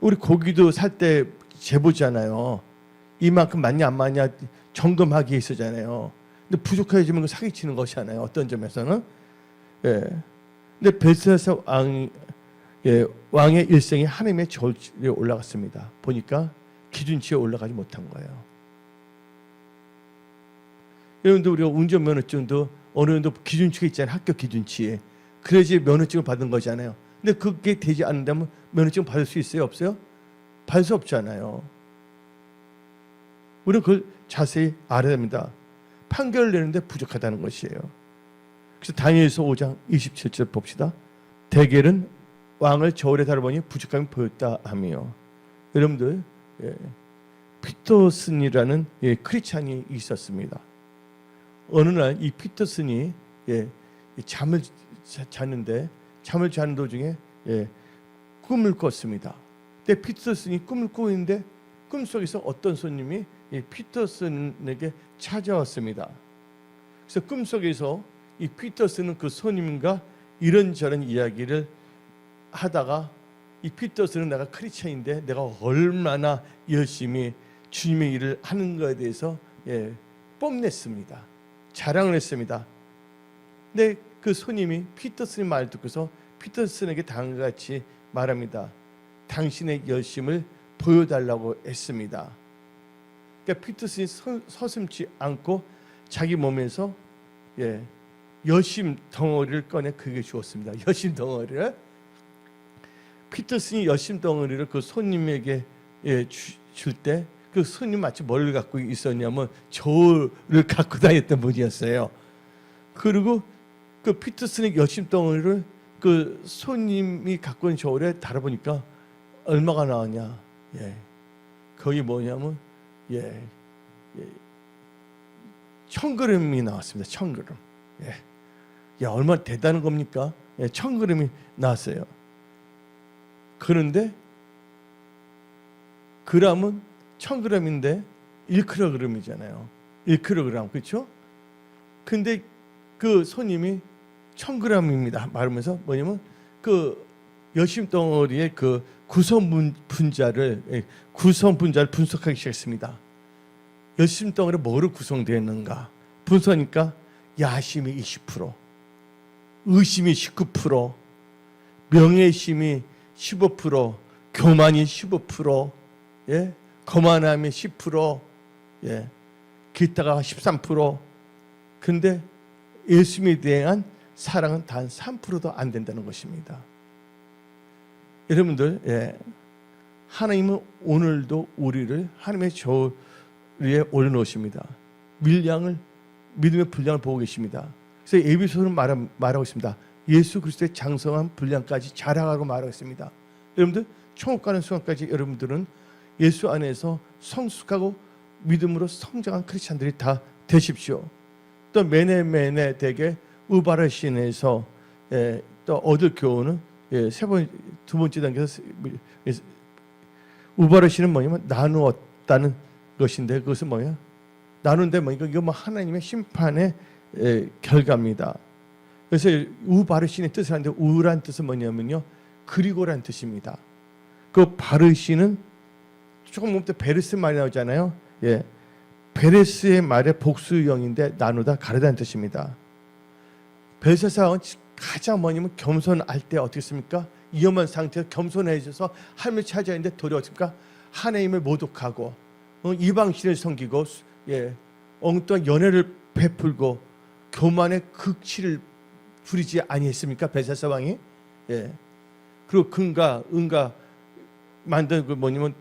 우리 고기도 살 때 재보잖아요. 이만큼 맞냐 안 맞냐 점검하기 있었잖아요. 근데 부족해지면 사기치는 것이잖아요. 어떤 점에서는. 예. 근데 벨사살 왕의 일생이 하나님의 저울에 올라갔습니다. 보니까 기준치에 올라가지 못한 거예요. 여러분들 우리가 운전면허증도 어느 정도 기준치가 있잖아요. 학교 기준치에. 그래야지 면허증을 받은 거잖아요. 근데 그게 되지 않는다면 면허증 받을 수 있어요? 없어요? 받을 수 없잖아요. 우리는 그걸 자세히 알아야 됩니다. 판결을 내는데 부족하다는 것이에요. 그래서 다니엘서 5장 27절 봅시다. 대겔은 왕을 저울에 달아보니 부족함이 보였다 하며. 여러분들 피터슨이라는 크리스찬이 있었습니다. 어느 날 이 피터슨이 잠을 자는 도중에 꿈을 꿨습니다. 근데 피터슨이 꿈을 꾸고 있는데 꿈속에서 어떤 손님이 피터슨에게 찾아왔습니다. 그래서 꿈속에서 이 피터슨은 그 손님과 이런저런 이야기를 하다가 이 피터슨은 내가 크리스찬인데 내가 얼마나 열심히 주님의 일을 하는 것에 대해서 뽐냈습니다. 자랑을 했습니다. 근데 그 손님이 피터슨의 말을 듣고서 피터슨에게 다음과 같이 말합니다. 당신의 열심을 보여달라고 했습니다. 그러니까 피터슨이 서슴지 않고 자기 몸에서 열심 덩어리를 꺼내 그에게 주었습니다. 열심 덩어리를. 피터슨이 열심 덩어리를 그 손님에게 줄 때 그 손님 마치 뭘 갖고 있었냐면 저울을 갖고 다녔던 분이었어요. 그리고 그 피터슨의 열심 덩어리를 그 손님이 갖고 있는 저울에 달아보니까 얼마가 나왔냐? 거기 뭐냐면 1000g이 나왔습니다. 1000g. 얼마나 대단한 겁니까? 1000g이 나왔어요. 그런데 그램은 1000g인데 1kg이잖아요. 1kg 그렇죠? 근데 그 손님이 1000g입니다 말하면서 뭐냐면 그 열심 덩어리의 그 구성분자를 분석하기 시작했습니다. 열심 덩어리 뭐로 구성되어 있는가 분석하니까 야심이 20%, 의심이 19%, 명예심이 15%, 교만이 15%, 거만함이 10%, 기타가 13%. 근데 예수님에 대한 사랑은 단 3%도 안 된다는 것입니다. 여러분들, 하나님은 오늘도 우리를 하나님의 저울 위에 올려놓으십니다. 믿음의 분량을 보고 계십니다. 그래서 에베소서는 말하고 있습니다. 예수 그리스도의 장성한 분량까지 자라가고 말하고 있습니다. 여러분들 천국 가는 순간까지 여러분들은 예수 안에서 성숙하고 믿음으로 성장한 크리스찬들이 다 되십시오. 또 매네 되게 우바르신에서 또 얻을 교훈은 두 번째 단계에서 우바르신은 뭐냐면 나누었다는 것인데 그것은 뭐야? 나누는데 뭐니까 이거 하나님의 심판의 결과입니다. 그래서 우바르신의 뜻을 하는데 우란 뜻은 뭐냐면요 그리고란 뜻입니다. 그 바르신은 조금 보면 베르스 말이 나오잖아요. 베레스의 말의 복수형인데 나누다 가르다는 뜻입니다. 벨사살은 가장 뭐냐면 겸손할 때 어떻게 했습니까? 위험한 상태에서 겸손해져서 하나님을 찾아야 하는데 도리 어떻습니까? 하나님을 모독하고 이방신을 섬기고 엉뚱한 연애를 베풀고 교만의 극치를 부리지 아니했습니까? 벨사살 왕이. 그리고 금과 은과 만든 그 뭐냐면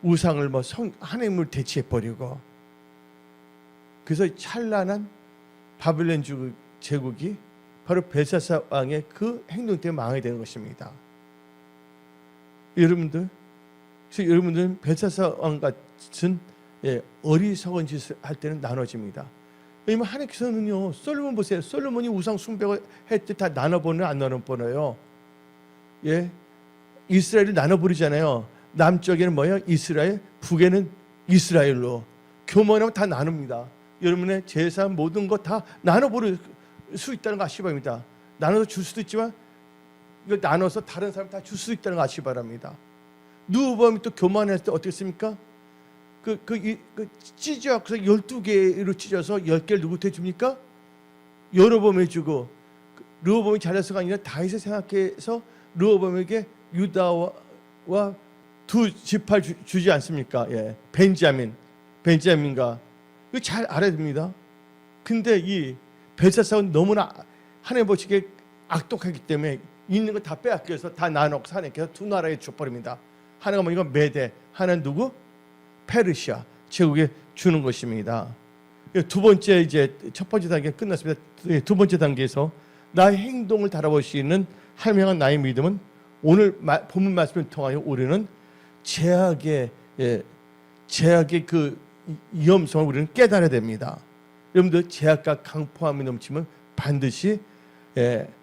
우상을 하나님을 대체해 버리고, 그래서 찬란한 바벨론 제국이 바로 벨사살 왕의 그 행동 때문에 망하게 되는 것입니다. 여러분들은 벨사살 왕 같은 어리석은 짓을 할 때는 나눠집니다. 왜냐면 하나님께서는요, 솔로몬 보세요. 솔로몬이 우상 숭배를 했을 때 다 나눠보는 안 나눠보나요? 이스라엘을 나눠버리잖아요. 남쪽에는 뭐예요? 이스라엘, 북에는 이스라엘로. 교만하면 다 나눕니다. 여러분의 재산 모든 거 다 나눠버릴 수 있다는 거 아시기 바랍니다. 나눠서 줄 수도 있지만 이걸 나눠서 다른 사람 다 줄 수 있다는 거 아시기 바랍니다. 누구보면 또 교만했을 때 어떻게 했습니까? 찢어서 12개로 찢어서 10개를 누구한테 줍니까? 여로보암에 주고, 르호보암이 잘해서가 아니라 다윗을 생각해서 르호보암에게 유다와 두 지파 주지 않습니까? 벤자민과 이거 잘 알아야 됩니다. 근데 이 벨사살은 너무나 하나님 보시기에 악독하기 때문에 있는 거 다 빼앗겨서 다 나눠서 하나님께서 두 나라에 줘버립니다. 하나가 뭐니까 메대, 하나는 누구? 페르시아 제국에 주는 것입니다. 두 번째, 이제 첫 번째 단계 끝났습니다. 두 번째 단계에서 나의 행동을 달아보시는 하나님 향한 나의 믿음은, 오늘 본문 말씀을 통하여 우리는 제약의 그 위험성을 우리는 깨달아야 됩니다. 여러분들, 제약과 강포함이 넘치면 반드시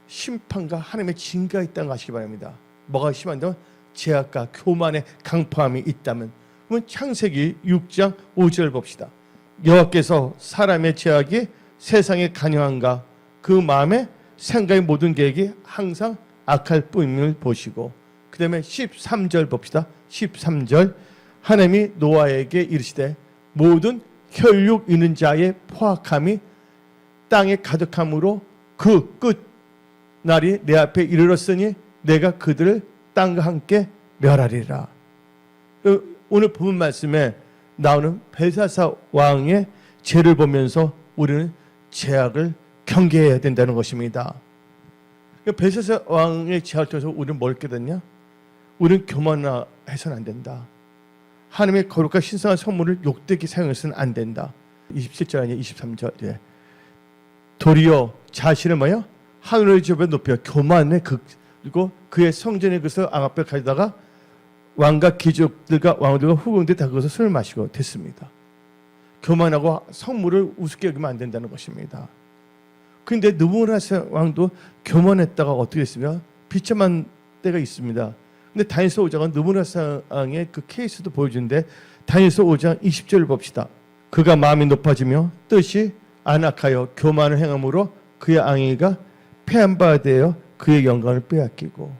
심판과 하나님의 징계가 있다는 거 아시기 바랍니다. 뭐가 심한다면 제약과 교만의 강포함이 있다면. 그러면 창세기 6장 5절 봅시다. 여호와께서 사람의 제약이 세상에 간용한가, 그 마음에 생각의 모든 계획이 항상 악할 뿐임을 보시고. 그 다음에 13절 봅시다. 13절, 하나님이 노아에게 이르시되 모든 혈육 있는 자의 포악함이 땅에 가득함으로 그 끝날이 내 앞에 이르렀으니 내가 그들을 땅과 함께 멸하리라. 오늘 본문 말씀에 나오는 벨사살 왕의 죄를 보면서 우리는 제약을 경계해야 된다는 것입니다. 벨사살 왕의 죄를 통해서 우리는 뭘 깨닫냐? 우리는 교만해서는 안 된다. 하나님의 거룩한 신성한 선물을 욕되게 사용해서는 안 된다. 27절 아니에요? 23절. 도리어 자신을 뭐요? 하늘의 집에 높여 교만의 그리고 그의 성전의 것을 앙앞에 가져다가 왕과 귀족들과 왕들과 후궁들이 다 그것을 술을 마시고 됐습니다. 교만하고 성물을 우습게 여기면 안 된다는 것입니다. 그런데 느부갓네살 왕도 교만했다가 어떻게 했으면 비참한 때가 있습니다. 근데 다니엘서 5장은 느부갓네살 왕의 그 케이스도 보여주는데, 다니엘서 5장 20절을 봅시다. 그가 마음이 높아지며 뜻이 안악하여 교만을 행함으로 그의 앙의가 패한 바 되어 그의 영광을 빼앗기고,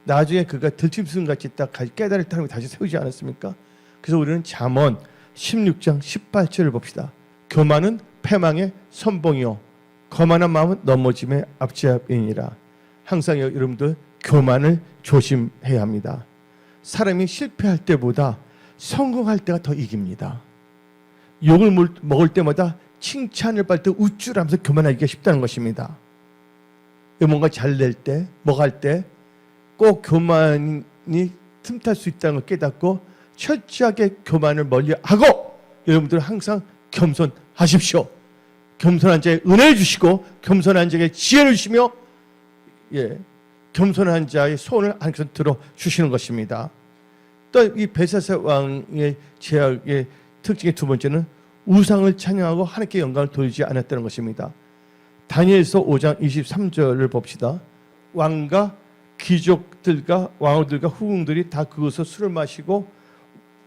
나중에 그가 들짐승같이 딱 깨달을 타임에 다시 세우지 않았습니까? 그래서 우리는 잠언 16장 18절을 봅시다. 교만은 패망의 선봉이요 거만한 마음은 넘어짐의 앞지압이니라. 항상 여러분들 교만을 조심해야 합니다. 사람이 실패할 때보다 성공할 때가 더 이깁니다. 욕을 먹을 때마다 칭찬을 받을 때 우쭐하면서 교만하기가 쉽다는 것입니다. 뭔가 잘 낼 때, 뭐 할 때 꼭 교만이 틈탈 수 있다는 걸 깨닫고 철저하게 교만을 멀리하고, 여러분들 항상 겸손하십시오. 겸손한 자에 은혜를 주시고 겸손한 자에게 지혜를 주시며 겸손한 자의 소원을 하나님께서 들어주시는 것입니다. 또 이 벨사살 왕의 제약의 특징의 두 번째는 우상을 찬양하고 하나님께 영광을 돌리지 않았다는 것입니다. 다니엘서 5장 23절을 봅시다. 왕과 귀족들과 왕후들과 후궁들이 다 그것을 술을 마시고,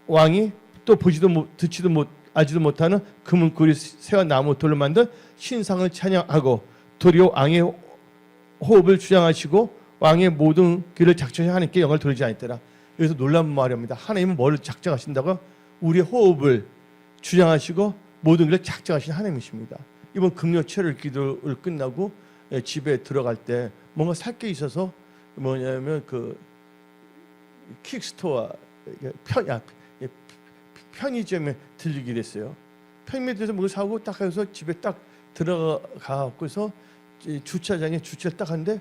왕이 또 보지도 듣지도 알지도 못하는 금은구리 새와 나무 돌로 만든 신상을 찬양하고, 도리어 왕의 호흡을 주장하시고 왕의 모든 길을 작정해 하나님께 영광을 돌리지 않았더라. 여기서 놀라운 말입니다. 하나님은 뭘 작정하신다고? 우리의 호흡을 주장하시고 모든 길을 작정하신 하나님이십니다. 이번 금요 7월 기도를 끝나고 집에 들어갈 때 뭔가 살 게 있어서 뭐냐면 그 킥스토어 편의점에 들리게 됐어요. 편의점에 들어서 뭘 사고 딱 해서 집에 딱 들어가고서 주차장에 주차를 딱 하는데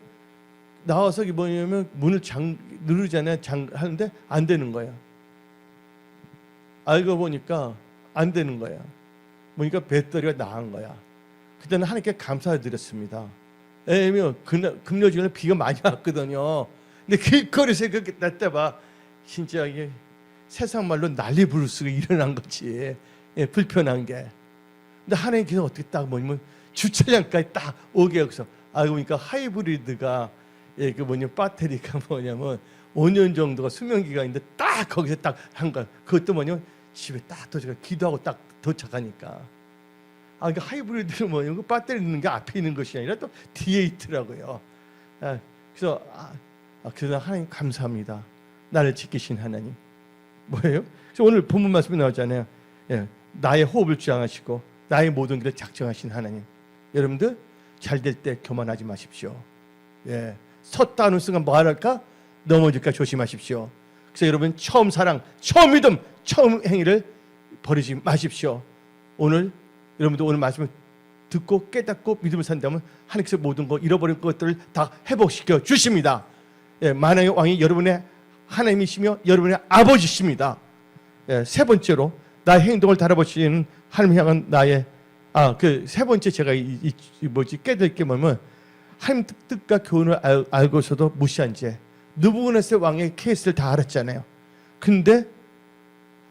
나와서 이게 뭐냐면 문을 누르잖아요. 하는데 안 되는 거야. 알고 보니까 안 되는 거야. 보니까 배터리가 나간 거야. 그때는 하나님께 감사드렸습니다. 왜냐면 금요일에 비가 많이 왔거든요. 근데 길거리에서 그렇게 날때 봐. 진짜 이게 세상 말로 난리 부르스가 일어난 거지. 불편한 게. 근데 하나님께서 어떻게 딱 뭐냐면 주차장까지 딱 오게 해서 알고 보니까 하이브리드가 그 배터리가 뭐냐면 5년 정도가 수명 기간인데 딱 거기서 딱 한 거야. 그것도 뭐냐면 집에 딱 도착해 기도하고 딱 도착하니까. 그러니까 하이브리드는 뭐냐면 배터리 있는 게 앞에 있는 것이 아니라 또 뒤에 있더라고요. 그래서 그래서 하나님 감사합니다. 나를 지키신 하나님. 뭐예요? 그래서 오늘 본문 말씀이 나오잖아요. 나의 호흡을 주장하시고 나의 모든 길을 작정하신 하나님. 여러분들 잘 될 때 교만하지 마십시오. 섰다 하는 순간 뭐 할까? 넘어질까 조심하십시오. 그래서 여러분 처음 사랑, 처음 믿음, 처음 행위를 버리지 마십시오. 오늘 여러분들 오늘 말씀을 듣고 깨닫고 믿음을 산다면 하나님께서 모든 거 잃어버린 것들을 다 회복시켜 주십니다. 만왕의 왕이 여러분의 하나님이시며 여러분의 아버지십니다. 세 번째로 나의 행동을 달아보시는 하나님 향한 나의 그 세 번째 제가 깨달을 게 뭐냐면 하나님 뜻과 교훈을 알고서도 무시한 죄. 느부갓네살 왕의 케이스를 다 알았잖아요. 근데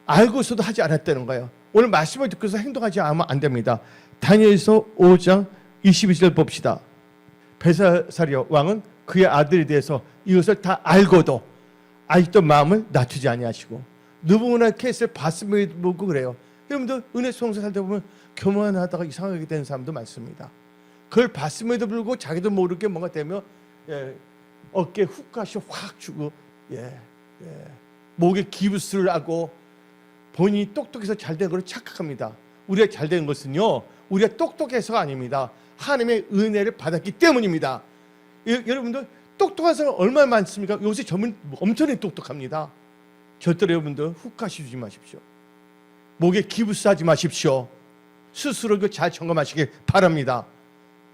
알고서도 하지 않았다는 거예요. 오늘 말씀을 듣고서 행동하지 않으면 안 됩니다. 다니엘서 5장 22절 봅시다. 벨사살이여 왕은 그의 아들에 대해서 이것을 다 알고도 아직도 마음을 낮추지 아니하시고 느부갓네살 케이스를 봤음에도 보고 그래요. 여러분들 은혜 속에서 살다 보면 교만하다가 이상하게 되는 사람도 많습니다. 그걸 봤음에도 불구하고 자기도 모르게 뭔가 되면 어깨에 훅가시 확 주고 목에 기부스를 하고 본인이 똑똑해서 잘된 걸 착각합니다. 우리가 잘된 것은요 우리가 똑똑해서가 아닙니다. 하나님의 은혜를 받았기 때문입니다. 여러분들 똑똑한 사람 얼마나 많습니까? 요새 젊은 엄청나게 똑똑합니다. 절대로 여러분들 훅가시 주지 마십시오. 목에 기부스 하지 마십시오. 스스로 잘 점검하시길 바랍니다.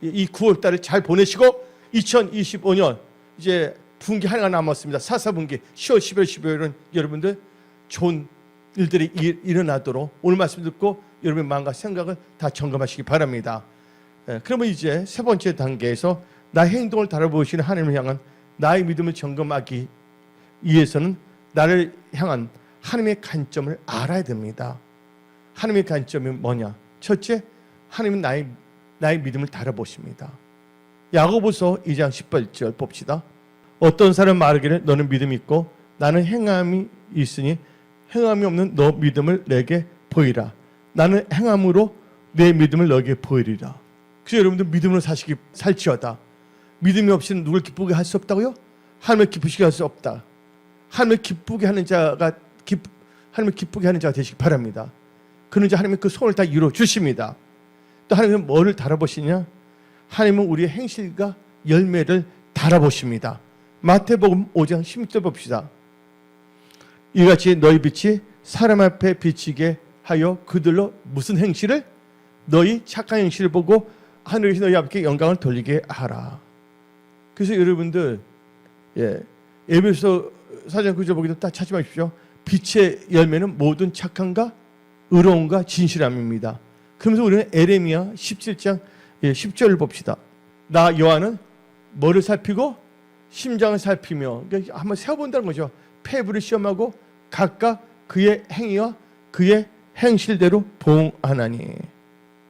이 9월달을 잘 보내시고 2025년 이제 분기 하나가 남았습니다. 4분기 10월, 11월, 12월은 여러분들 좋은 일들이 일어나도록 오늘 말씀 듣고 여러분의 마음과 생각을 다 점검하시기 바랍니다. 그러면 이제 세 번째 단계에서 나의 행동을 달아보시는 하나님을 향한 나의 믿음을 점검하기 위해서는 나를 향한 하나님의 관점을 알아야 됩니다. 하나님의 관점이 뭐냐? 첫째, 하나님은 나의 믿음을 달아보십니다. 야고보서 2장 18절 봅시다. 어떤 사람 말하기를 너는 믿음이 있고 나는 행함이 있으니 행함이 없는 너 믿음을 내게 보이라. 나는 행함으로 내 믿음을 너에게 보이리라. 그래서 여러분들 믿음으로 살지어다. 믿음이 없이는 누굴 기쁘게 할 수 없다고요? 하나님을 기쁘시게 할 수 없다. 하나님을 기쁘게 하는 자가 되시기 바랍니다. 그는 이제 하나님의 그 소원을 다 이루어 주십니다. 또 하나님은 뭐를 달아보시냐? 하나님은 우리의 행실과 열매를 달아보십니다. 마태복음 5장 16절 봅시다. 이같이 너희 빛이 사람 앞에 비치게 하여 그들로 무슨 행실을? 너희 착한 행실을 보고 하늘에서 너희 아버지께 영광을 돌리게 하라. 그래서 여러분들 에베소 4장 9절 보기도 딱 찾지 마십시오. 빛의 열매는 모든 착함과 의로움과 진실함입니다. 그러면서 우리는 에레미야 17장 10절을 봅시다. 나 여호와는 뭐를 살피고 심장을 살피며, 그러니까 한번 세어본다는 거죠. 폐부를 시험하고 각각 그의 행위와 그의 행실대로 보응하나니.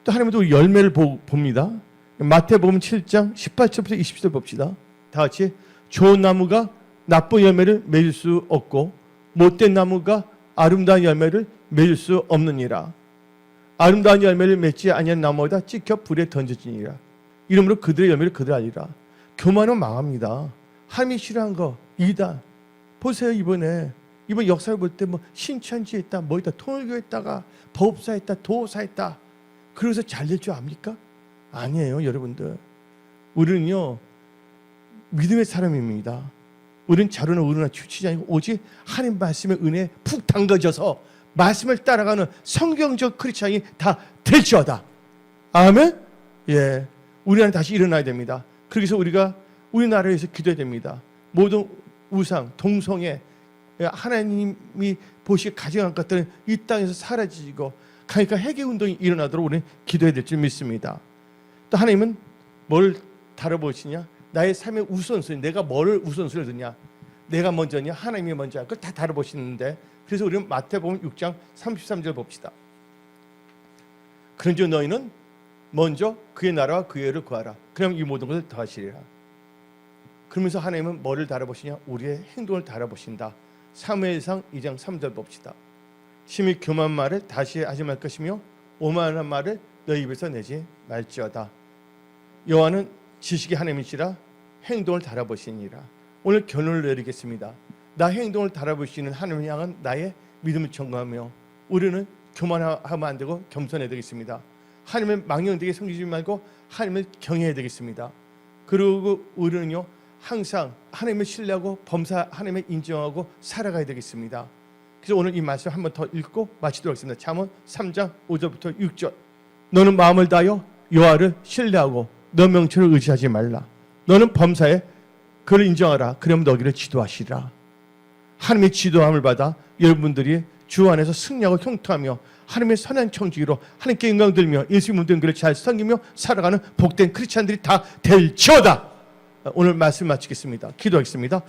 또 하나님은 또 열매를 봅니다. 마태복음 7장 18절부터 20절 봅시다. 다 같이. 좋은 나무가 나쁜 열매를 맺을 수 없고 못된 나무가 아름다운 열매를 맺을 수 없느니라. 아름다운 열매를 맺지 아니한 나무보다 찍혀 불에 던져지니라. 이러므로 그들의 열매를 그들 알리라. 교만은 망합니다. 하나님이 싫어한 거 이다. 보세요. 이번 역사를 볼 때 뭐 신천지에 있다, 뭐 있다, 통일교에 있다가 법사에 있다, 도사에 있다. 그래서 잘 될 줄 압니까? 아니에요, 여러분들. 우리는요 믿음의 사람입니다. 우리는 자루나 우르나 취치지 아니고 오직 하나님 말씀의 은혜에 푹 담가져서 말씀을 따라가는 성경적 크리스찬이 다 될지어다. 아멘. 예, 우리는 다시 일어나야 됩니다. 그래서 우리가 우리나라에서 기도해야 됩니다. 모든 우상, 동성애, 하나님이 보시기에 가증한 것들은 이 땅에서 사라지고, 그러니까 회개 운동이 일어나도록 우리는 기도해야 될 줄 믿습니다. 또 하나님은 뭘 다뤄보시냐? 나의 삶의 우선순위, 내가 뭐를 우선순위를 두냐? 내가 먼저냐? 하나님이 먼저냐? 그걸 다 다뤄보시는데, 그래서 우리는 마태복음 6장 33절 봅시다. 그런즉 너희는 먼저 그의 나라와 그의 의를 구하라. 그럼 이 모든 것을 더하시리라. 그러면서 하나님은 뭐를 다뤄보시냐? 우리의 행동을 다뤄보신다. 사무엘상 2장 3절 봅시다. 심히 교만 말을 다시 하지 말 것이며 오만한 말을 너희 입에서 내지 말지어다. 여호와는 지식의 하나님이시라 행동을 달아보시니라. 오늘 결론을 내리겠습니다. 나 행동을 달아보시는 하나님을 향한 나의 믿음을 점검하며 우리는 교만하면 안 되고 겸손해야 되겠습니다. 하나님을 망령되게 섬기지 말고 하나님을 경외해야 되겠습니다. 그리고 우리는요 항상 하나님을 신뢰하고 범사 하나님을 인정하고 살아가야 되겠습니다. 그래서 오늘 이 말씀 한 번 더 읽고 마치도록 하겠습니다. 잠언 3장 5절부터 6절. 너는 마음을 다하여 여호와를 신뢰하고 너 명철을 의지하지 말라. 너는 범사에 그를 인정하라. 그러면 너희를 지도하시리라. 하나님의 지도함을 받아 여러분들이 주 안에서 승리하고 형통하며 하나님의 선한 청지기로 하나님께 영광 들며 예수 믿는 그를 잘 섬기며 살아가는 복된 크리스찬들이 다 될지어다. 오늘 말씀 마치겠습니다. 기도하겠습니다.